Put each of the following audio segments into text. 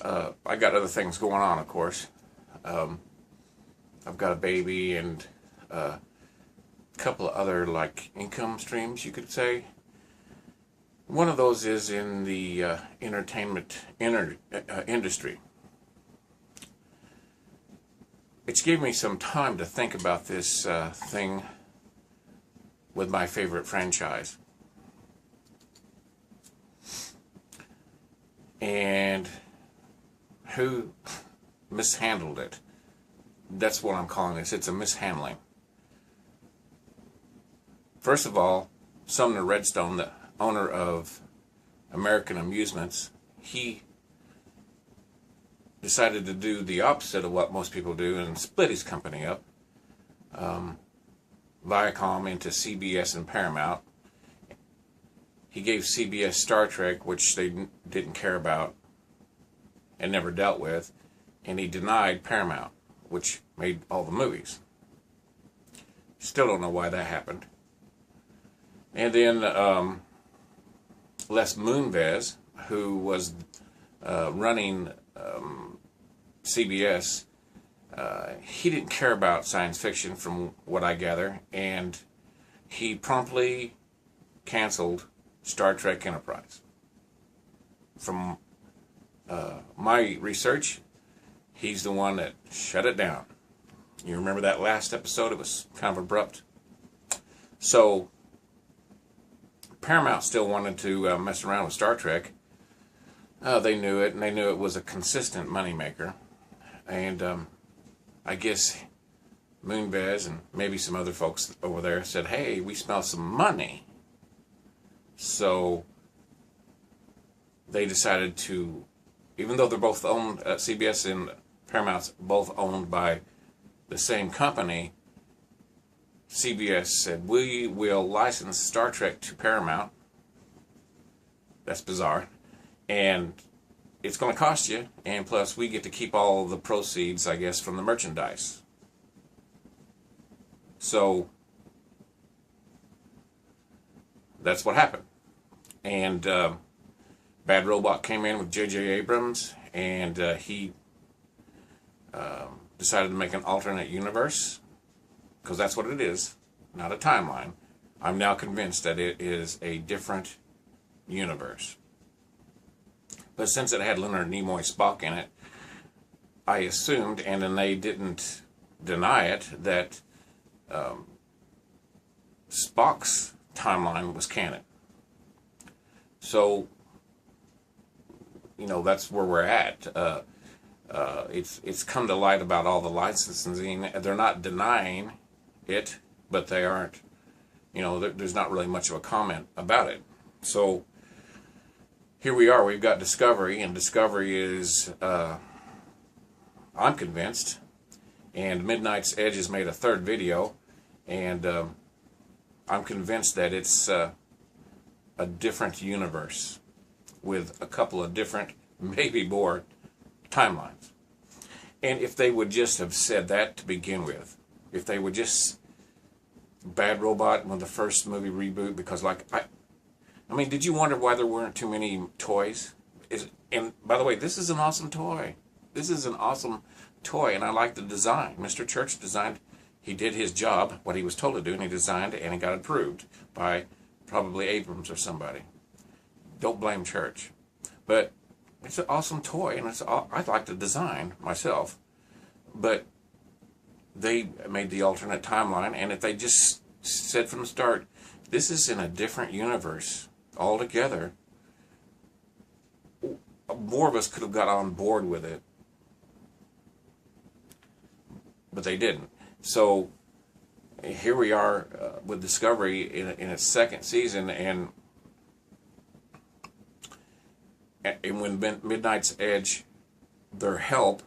I got other things going on, of course. I've got a baby and a couple of other like income streams, you could say. One of those is in the entertainment industry. It's given me some time to think about this thing with my favorite franchise. And who mishandled it. That's what I'm calling this. It's a mishandling. First of all, Sumner Redstone, the owner of American Amusements, he decided to do the opposite of what most people do and split his company up. Viacom into CBS and Paramount. He gave CBS Star Trek, which they didn't care about and never dealt with, and he denied Paramount, which made all the movies. Still don't know why that happened. And then Les Moonves, who was running CBS, he didn't care about science fiction from what I gather, and he promptly canceled Star Trek Enterprise. From my research, he's the one that shut it down. You remember that last episode? It was kind of abrupt. So Paramount still wanted to mess around with Star Trek. They knew it, and they knew it was a consistent moneymaker. And I guess Moonves and maybe some other folks over there said, hey, we smell some money. So they decided to, even though they're both owned, CBS and Paramount's both owned by the same company, CBS said, we will license Star Trek to Paramount. That's bizarre. And it's going to cost you, and plus we get to keep all the proceeds, I guess, from the merchandise. So that's what happened. And Bad Robot came in with J.J. Abrams, and he decided to make an alternate universe, because that's what it is, not a timeline. I'm now convinced that it is a different universe. But since it had Leonard Nimoy Spock in it, I assumed, and then they didn't deny it, that Spock's timeline was canon. So, you know, that's where we're at. It's come to light about all the licensing. They're not denying it, but they aren't, you know, there's not really much of a comment about it. So here we are. We've got Discovery, and Discovery is, I'm convinced, and Midnight's Edge has made a third video, and I'm convinced that it's a different universe with a couple of different, maybe more, timelines. And if they would just have said that to begin with, if they would just, Bad Robot, when the first movie reboot, because like, I mean, did you wonder why there weren't too many toys? And by the way, this is an awesome toy. This is an awesome toy, and I like the design. Mr. Church designed, he did his job, what he was told to do, and he designed it, and it got approved by probably Abrams or somebody. Don't blame Church. But it's an awesome toy, and I like the design myself. But they made the alternate timeline, and if they just said from the start, this is in a different universe altogether, more of us could have got on board with it. But they didn't. So here we are with Discovery in its second season, and when Midnight's Edge, their help,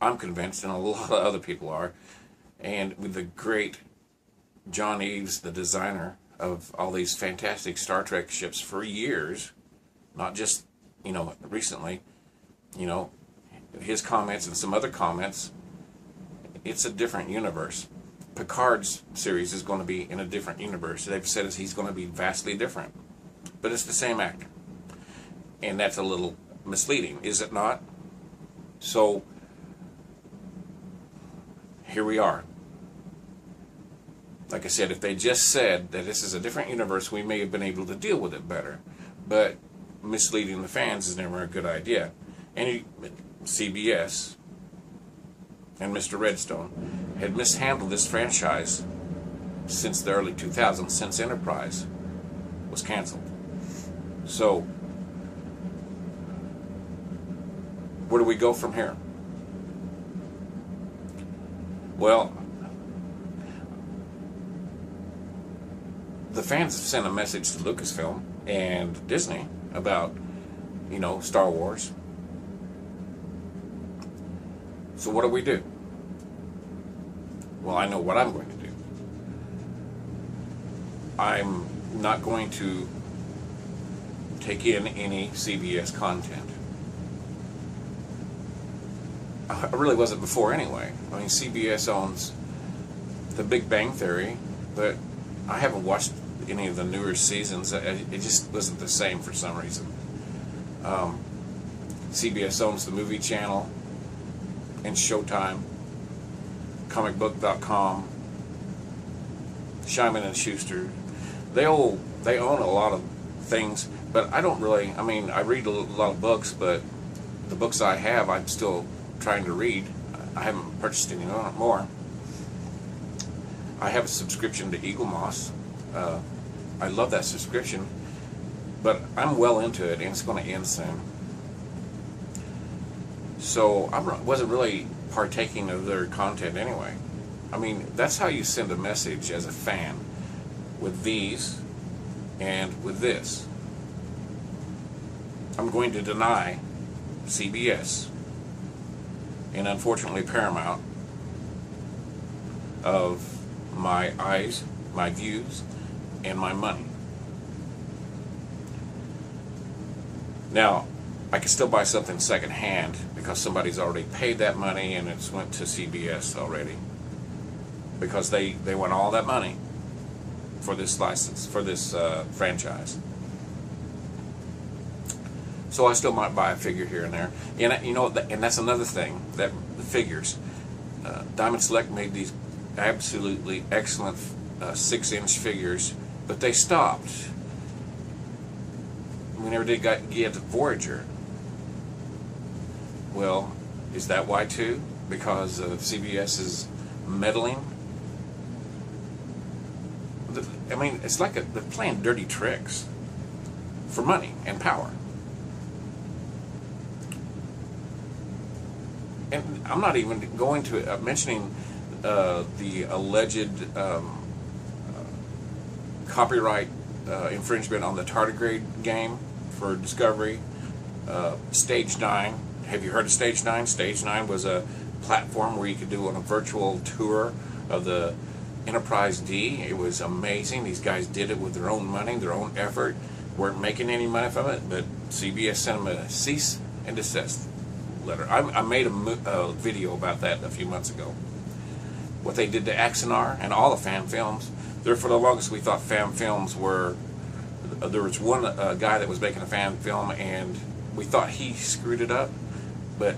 I'm convinced, and a lot of other people are, and with the great John Eaves, the designer of all these fantastic Star Trek ships for years, not just, you know, recently, you know, his comments and some other comments, it's a different universe. Picard's series is going to be in a different universe. They've said he's going to be vastly different. But it's the same actor. And that's a little misleading, is it not? So here we are. Like I said, if they just said that this is a different universe, we may have been able to deal with it better. But misleading the fans is never a good idea. And CBS and Mr. Redstone had mishandled this franchise since the early 2000s, since Enterprise was canceled. So, where do we go from here? Well, the fans have sent a message to Lucasfilm and Disney about, Star Wars. So what do we do? Well, I know what I'm going to do. I'm not going to take in any CBS content. I really wasn't before anyway. I mean, CBS owns The Big Bang Theory, but I haven't watched any of the newer seasons. It just wasn't the same for some reason. CBS owns the Movie Channel and Showtime, comicbook.com, Simon and Schuster. They own a lot of things, but I don't really, I read a lot of books, but the books I have, I'm still trying to read. I haven't purchased any more. I have a subscription to Eagle Moss. I love that subscription, but I'm well into it, and it's going to end soon. So I wasn't really partaking of their content anyway. That's how you send a message as a fan, with these and with this. I'm going to deny CBS and unfortunately Paramount of my eyes, my views, and my money. Now, I can still buy something secondhand because somebody's already paid that money and it's went to CBS already, because they want all that money for this license, for this franchise. So I still might buy a figure here and there. And and that's another thing, that the figures. Diamond Select made these absolutely excellent 6-inch figures, but they stopped. We never did get Voyager. Well, is that why too? Because of CBS's meddling? It's like they're playing dirty tricks for money and power. And I'm not even going to mentioning the alleged copyright infringement on the tardigrade game for Discovery. Stage 9. Have you heard of Stage 9? Stage 9 was a platform where you could do a virtual tour of the Enterprise D. It was amazing. These guys did it with their own money, their own effort. Weren't making any money from it, but CBS sent them a cease and desist letter. I made a video about that a few months ago. What they did to Axanar and all the fan films. There, for the longest, we thought fan films were... there was one guy that was making a fan film, and we thought he screwed it up, but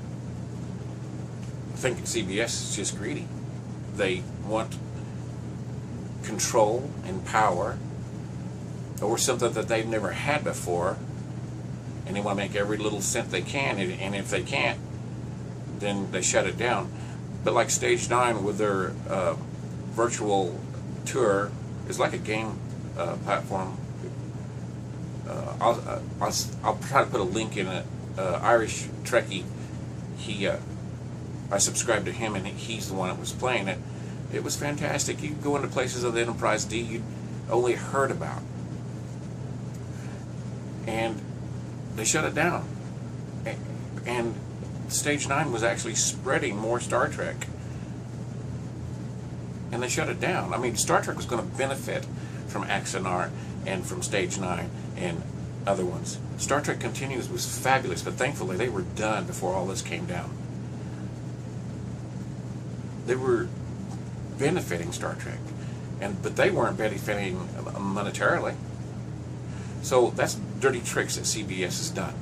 I think CBS is just greedy. They want control and power over something that they've never had before, and they want to make every little cent they can, and if they can't, then they shut it down. But like Stage 9 with their virtual tour is like a game platform. I'll try to put a link in it. Irish Trekkie, I subscribed to him, and he's the one that was playing it. It was fantastic. You go into places of the Enterprise D you'd only heard about, and they shut it down. And Stage 9 was actually spreading more Star Trek, and they shut it down. Star Trek was going to benefit from Axanar and from Stage 9 and other ones. Star Trek Continues was fabulous, but thankfully they were done before all this came down. They were benefiting Star Trek, but they weren't benefiting monetarily. So that's dirty tricks that CBS has done.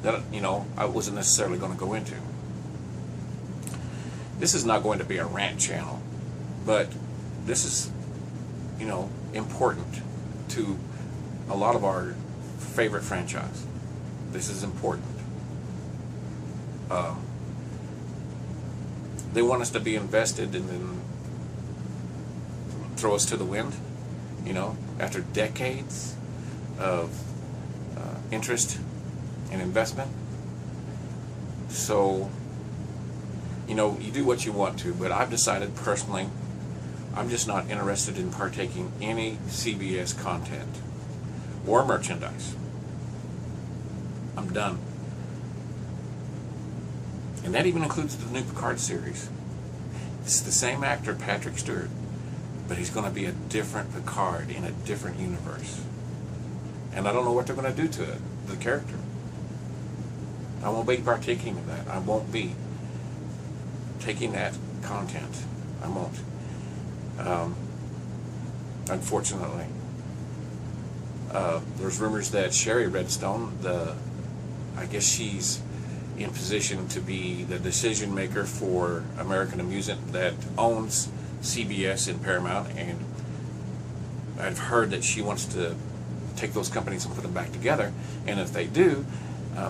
that, you know, I wasn't necessarily going to go into. This is not going to be a rant channel, but this is, you know, important to a lot of our favorite franchise. This is important. They want us to be invested and then throw us to the wind, you know, after decades of interest and investment. So, you know, you do what you want to, but I've decided personally, I'm just not interested in partaking any CBS content or merchandise. I'm done. And that even includes the new Picard series. It's the same actor, Patrick Stewart, but he's going to be a different Picard in a different universe. And I don't know what they're going to do to it, the character. I won't be partaking in that. I won't be taking that content. I won't. Unfortunately. There's rumors that Sherry Redstone, I guess she's in position to be the decision maker for American Amusement that owns CBS and Paramount, and I've heard that she wants to take those companies and put them back together, and if they do,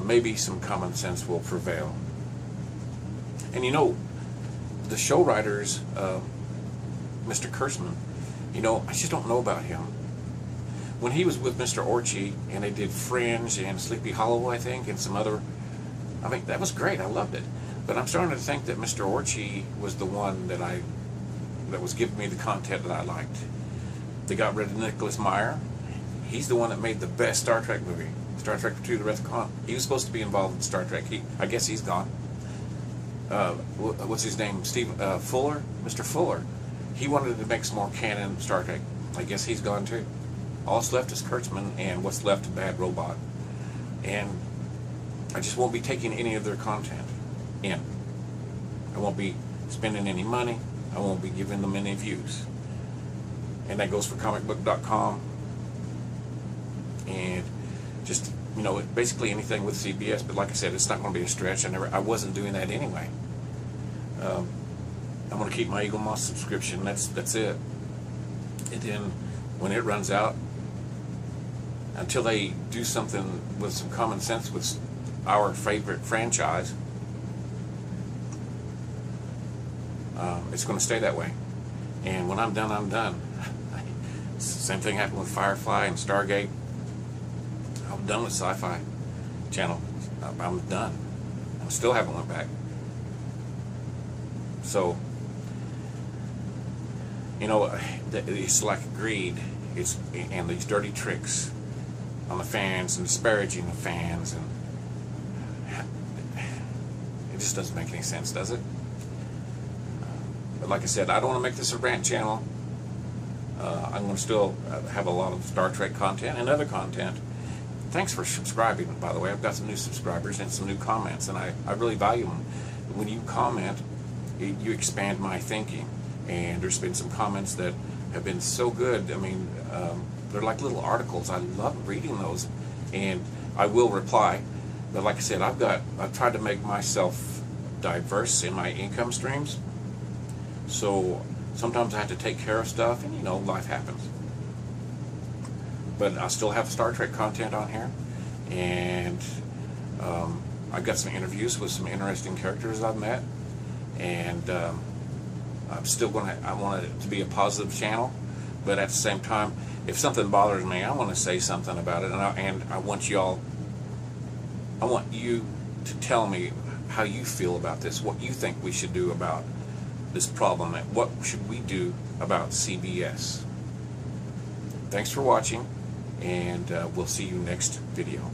maybe some common sense will prevail. And you know, the show writers, Mr. Kurtzman, you know, I just don't know about him. When he was with Mr. Orchie and they did Fringe and Sleepy Hollow, I think, and some other, I mean, that was great. I loved it. But I'm starting to think that Mr. Orchie was the one that was giving me the content that I liked. They got rid of Nicholas Meyer. He's the one that made the best Star Trek movie, Star Trek II: The Wrath of Khan. He was supposed to be involved in Star Trek. I guess he's gone. What's his name? Fuller? Mr. Fuller. He wanted to make some more canon Star Trek. I guess he's gone too. All that's left is Kurtzman, and what's left is Bad Robot. And I just won't be taking any of their content in. I won't be spending any money. I won't be giving them any views. And that goes for comicbook.com. And just, you know, basically anything with CBS. But like I said, it's not going to be a stretch. I wasn't doing that anyway. I'm going to keep my Eagle Moss subscription. That's it. And then when it runs out, until they do something with some common sense with our favorite franchise, it's going to stay that way. And when I'm done, I'm done. Same thing happened with Firefly and Stargate. I'm done with Sci-Fi Channel. I'm done. I still haven't went back. So, you know, it's like greed. And these dirty tricks on the fans and disparaging the fans, and it just doesn't make any sense, does it? But like I said, I don't want to make this a rant channel. I'm going to still have a lot of Star Trek content and other content. Thanks for subscribing, by the way. I've got some new subscribers and some new comments, and I really value them. When you comment, you expand my thinking. And there's been some comments that have been so good. I mean, they're like little articles. I love reading those, and I will reply. But like I said, I've tried to make myself diverse in my income streams. So sometimes I have to take care of stuff, and you know, life happens. But I still have Star Trek content on here, and I've got some interviews with some interesting characters I've met, and I'm still I want it to be a positive channel, but at the same time, if something bothers me, I want to say something about it, and I want you to tell me how you feel about this, what you think we should do about this problem, and what should we do about CBS. Thanks for watching, and we'll see you next video.